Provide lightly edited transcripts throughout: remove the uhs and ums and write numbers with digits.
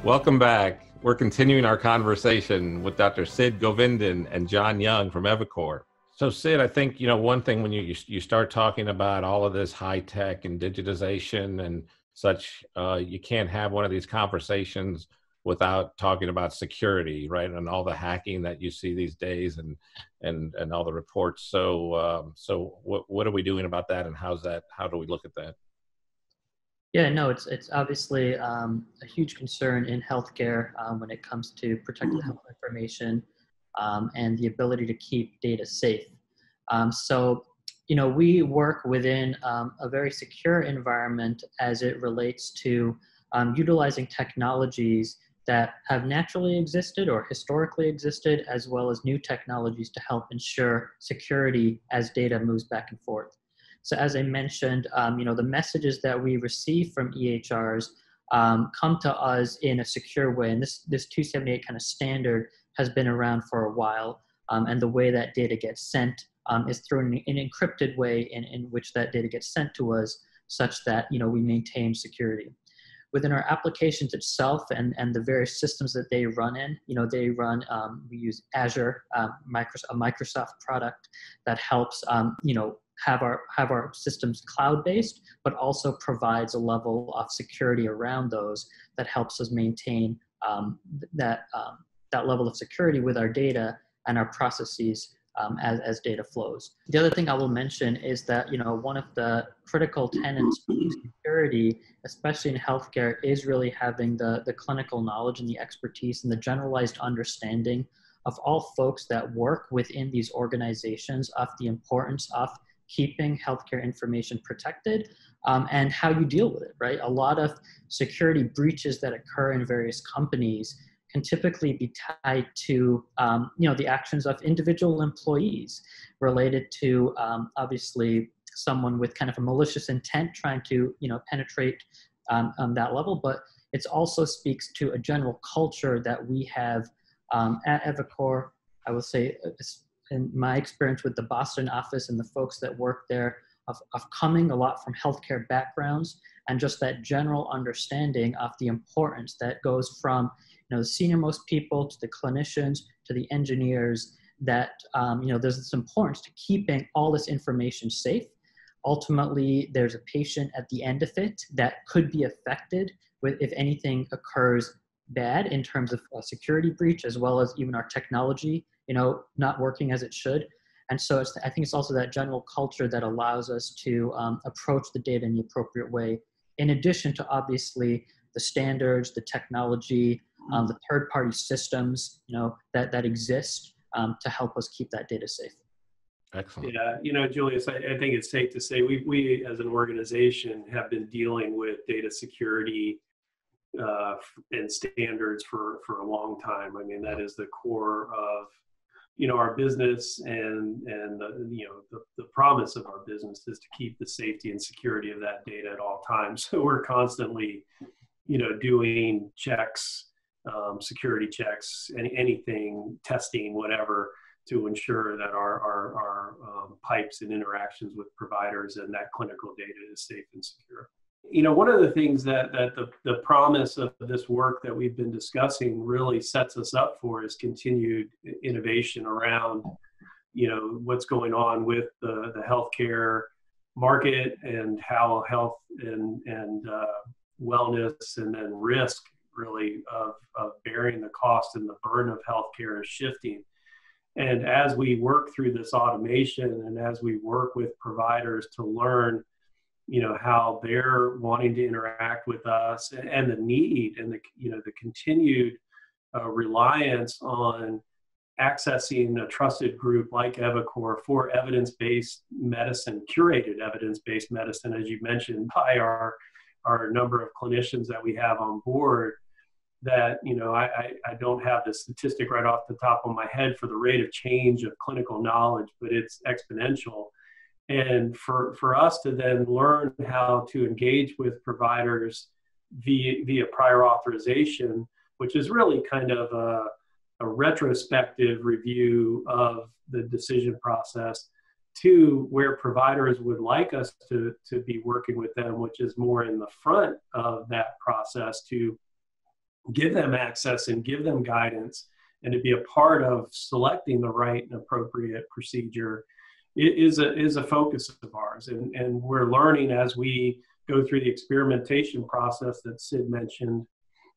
Welcome back. We're continuing our conversation with Dr. Sid Govindan and John Young from EviCore. So Sid, I think, one thing when you start talking about all of this high tech and digitization and such, you can't have one of these conversations without talking about security, right? And all the hacking that you see these days and all the reports. So what are we doing about that, and how do we look at that? Yeah, no, it's obviously a huge concern in healthcare when it comes to protecting health information and the ability to keep data safe. We work within a very secure environment as it relates to utilizing technologies that have naturally existed or historically existed, as well as new technologies to help ensure security as data moves back and forth. So as I mentioned, the messages that we receive from EHRs come to us in a secure way. And this 278 kind of standard has been around for a while. And the way that data gets sent is through an encrypted way in which that data gets sent to us, such that we maintain security. Within our applications itself and the various systems that they run in, we use Azure, a Microsoft product that helps, have our systems cloud-based, but also provides a level of security around those that helps us maintain that level of security with our data and our processes as data flows. The other thing I will mention is that one of the critical tenets of security, especially in healthcare, is really having the clinical knowledge and the expertise and the generalized understanding of all folks that work within these organizations of the importance of keeping healthcare information protected and how you deal with it, right? A lot of security breaches that occur in various companies can typically be tied to the actions of individual employees related to obviously someone with kind of a malicious intent trying to penetrate that level, but it also speaks to a general culture that we have at EviCore. I will say, in my experience with the Boston office and the folks that work there, of coming a lot from healthcare backgrounds, and just that general understanding of the importance that goes from the senior most people to the clinicians to the engineers, that there's this importance to keeping all this information safe. Ultimately, there's a patient at the end of it that could be affected if anything occurs bad in terms of a security breach, as well as even our technology not working as it should. And so I think it's also that general culture that allows us to approach the data in the appropriate way, in addition to obviously the standards, the technology, the third-party systems that exist to help us keep that data safe. Excellent. Yeah, Julius, I think it's safe to say we as an organization have been dealing with data security and standards for a long time. I mean, that is the core of our business, and the promise of our business is to keep the safety and security of that data at all times. So we're constantly doing checks, security checks, anything, testing, whatever, to ensure that our pipes and interactions with providers and that clinical data is safe and secure. One of the things that the promise of this work that we've been discussing really sets us up for is continued innovation around, what's going on with the healthcare market, and how health and wellness and then risk really of bearing the cost and the burden of healthcare is shifting. And as we work through this automation, and as we work with providers to learn how they're wanting to interact with us, and the need and the continued reliance on accessing a trusted group like EviCore for evidence-based medicine, curated evidence-based medicine, as you mentioned, by our number of clinicians that we have on board, that I don't have the statistic right off the top of my head for the rate of change of clinical knowledge, but it's exponential. And for us to then learn how to engage with providers via prior authorization, which is really kind of a retrospective review of the decision process, to where providers would like us to be working with them, which is more in the front of that process, to give them access and give them guidance, and to be a part of selecting the right and appropriate procedure is a focus of ours. And we're learning as we go through the experimentation process that Sid mentioned,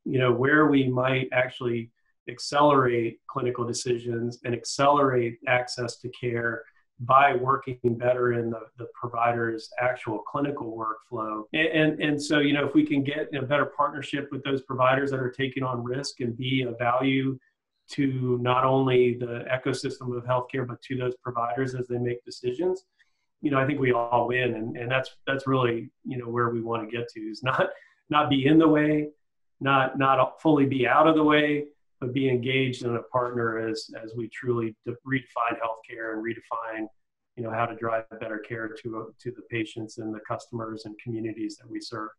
where we might actually accelerate clinical decisions and accelerate access to care by working better in the provider's actual clinical workflow. And so, if we can get a better partnership with those providers that are taking on risk and be a value to not only the ecosystem of healthcare, but to those providers as they make decisions, I think we all win. And that's really, where we want to get to, is not be in the way, not fully be out of the way, but be engaged in a partner as we truly redefine healthcare and redefine, how to drive better care to the patients and the customers and communities that we serve.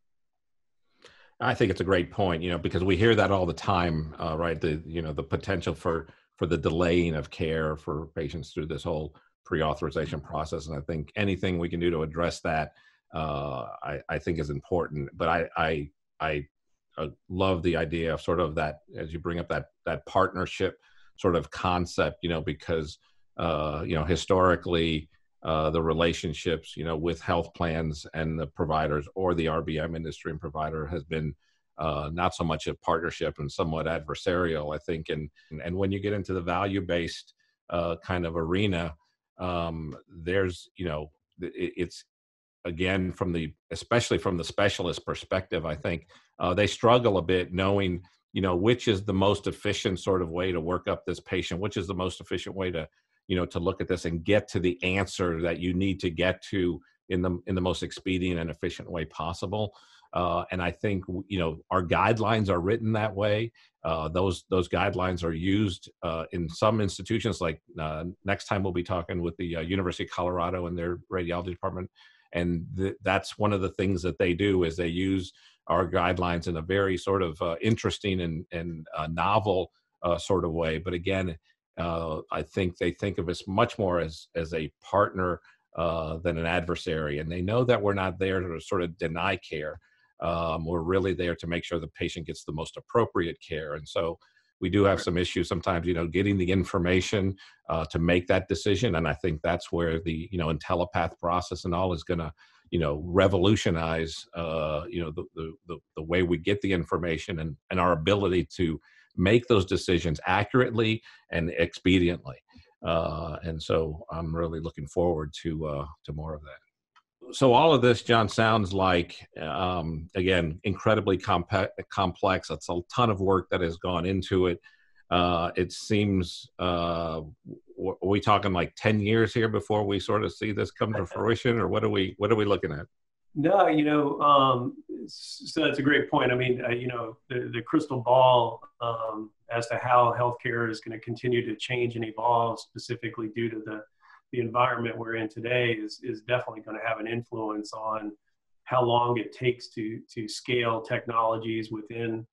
I think it's a great point, because we hear that all the time, right? The potential for the delaying of care for patients through this whole pre-authorization process. And I think anything we can do to address that, I think is important. But I love the idea of sort of that, as you bring up that partnership sort of concept, because, historically, the relationships, with health plans and the providers, or the RBM industry and provider, has been not so much a partnership and somewhat adversarial, I think. And when you get into the value-based kind of arena, there's, it's, again, especially from the specialist perspective, I think they struggle a bit knowing, which is the most efficient sort of way to work up this patient, which is the most efficient way to, to look at this and get to the answer that you need to get to in the most expedient and efficient way possible. And I think, our guidelines are written that way. Those guidelines are used in some institutions, like next time we'll be talking with the University of Colorado and their radiology department. And that's one of the things that they do, is they use our guidelines in a very sort of interesting and novel sort of way. But again, I think they think of us much more as a partner than an adversary. And they know that we're not there to sort of deny care. We're really there to make sure the patient gets the most appropriate care. And so we do have some issues sometimes, getting the information to make that decision. And I think that's where the, IntelliPath process and all is going to, revolutionize, the way we get the information and our ability to make those decisions accurately and expediently. And so I'm really looking forward to more of that. So all of this, John, sounds like, again, incredibly complex. It's a ton of work that has gone into it. It seems, are we talking like 10 years here before we sort of see this come to fruition, or what are we looking at? No, so that's a great point. I mean, the crystal ball as to how healthcare is going to continue to change and evolve, specifically due to the environment we're in today, is definitely going to have an influence on how long it takes to scale technologies within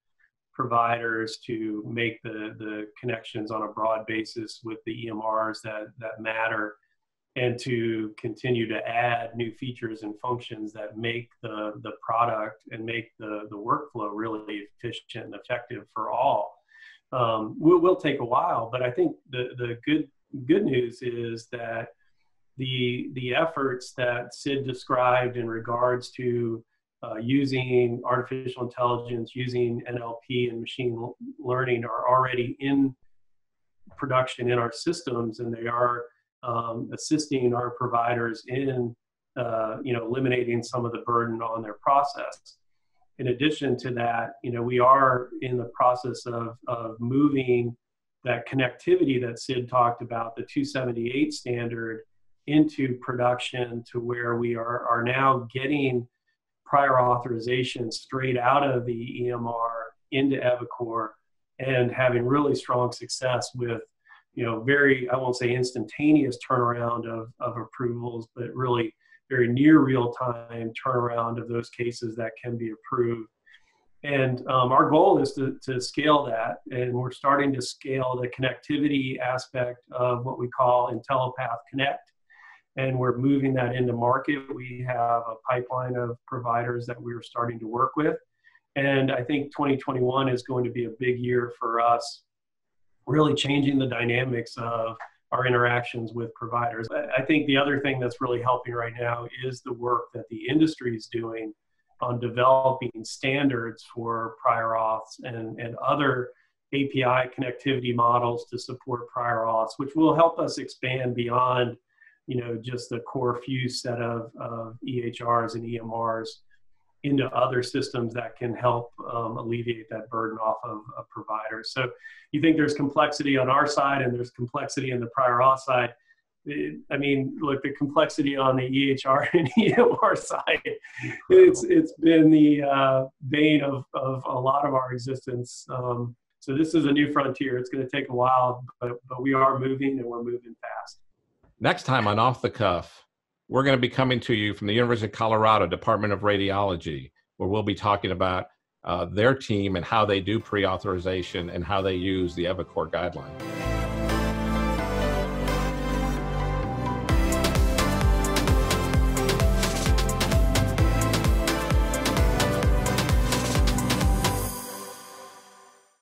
providers to make the connections on a broad basis with the EMRs that matter, and to continue to add new features and functions that make the product and make the workflow really efficient and effective for all. Will take a while, but I think the good news is that the efforts that Sid described in regards to using artificial intelligence, using NLP and machine learning, are already in production in our systems, and they are assisting our providers in eliminating some of the burden on their process. In addition to that, we are in the process of moving that connectivity that Sid talked about, the 278 standard, into production, to where we are now getting prior authorization straight out of the EMR into EviCore, and having really strong success with, very, I won't say instantaneous turnaround of approvals, but really very near real-time turnaround of those cases that can be approved. And our goal is to scale that, and we're starting to scale the connectivity aspect of what we call IntelliPath Connect, and we're moving that into market. We have a pipeline of providers that we're starting to work with, And I think 2021 is going to be a big year for us, really changing the dynamics of our interactions with providers. I think the other thing that's really helping right now is the work that the industry is doing on developing standards for prior auths and other API connectivity models to support prior auths, which will help us expand beyond, just the core few set of EHRs and EMRs into other systems that can help alleviate that burden off of providers. So you think there's complexity on our side and there's complexity in the prior auth side. Look, the complexity on the EHR and EMR side, it's been the bane of a lot of our existence. So this is a new frontier. It's going to take a while, but we are moving, and we're moving fast. Next time on Off the Cuff, we're going to be coming to you from the University of Colorado Department of Radiology, where we'll be talking about their team and how they do pre-authorization and how they use the EviCore guideline.